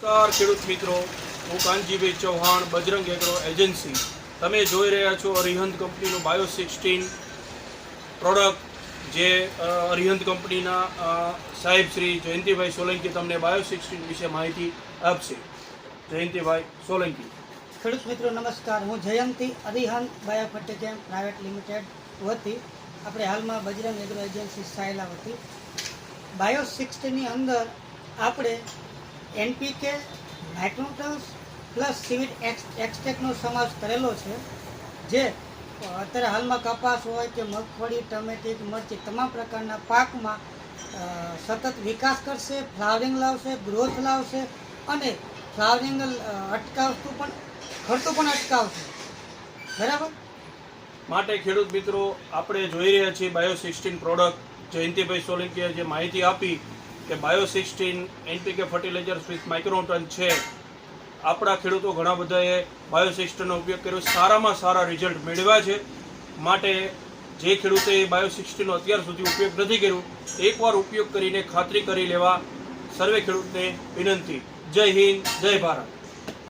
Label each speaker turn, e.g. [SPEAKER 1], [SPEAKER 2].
[SPEAKER 1] નમસ્કાર ખેડૂત મિત્રો, હું કાનજીભાઈ ચૌહાણ, બજરંગ એગ્રો એજન્સી. તમે જોઈ રહ્યા છો અરિહંત કંપનીનું બાયો16 પ્રોડક્ટ, જે અરિહંત કંપનીના સાહેબ શ્રી જયંતિભાઈ સોલંકી તમને બાયો16 વિશે માહિતી આપશે. જયંતિભાઈ સોલંકી.
[SPEAKER 2] ખેડૂત મિત્રો નમસ્કાર, હું જયંતિ અરિહંત બાયોફર્ટિકેમ પ્રાઇવેટ લિમિટેડ વતી આપણે હાલમાં બજરંગ એગ્રો એજન્સી સાયલા વતી બાયો16ની અંદર આપણે એનપીકે, નાઇટ્રોજન્સ પ્લસ સીવીડ એક્સટ્રેક્ટનો સમાવેશ કરેલો છે, જે અત્યારે હાલમાં કપાસ હોય કે મગફળી, ટમેટી, મરચી તમામ પ્રકારના પાકમાં સતત વિકાસ કરશે, ફ્લાવરિંગ લાવશે, ગ્રોથ લાવશે અને ફ્લાવરિંગ અટકાવતું પણ ખર્ચો પણ અટકાવશે. બરાબર.
[SPEAKER 1] માટે ખેડૂત મિત્રો, આપણે જોઈ રહ્યા છીએ બાયો16 પ્રોડક્ટ. જયંતિભાઈ સોલંકીએ જે માહિતી આપી કે બાયો16 એનપીકે ફર્ટિલાઇઝર્સ વિથ માઇક્રોન્યુટ્રન છે. આપણા ખેડૂતો ઘણા બધાએ બાયો16નો ઉપયોગ કર્યો, સારામાં સારા રિઝલ્ટ મેળવ્યા છે. માટે જે ખેડૂતે બાયો16નો અત્યાર સુધી ઉપયોગ નથી કર્યો, એકવાર ઉપયોગ કરીને ખાતરી કરી લેવા સર્વે ખેડૂતને વિનંતી. જય હિન્દ, જય ભારત.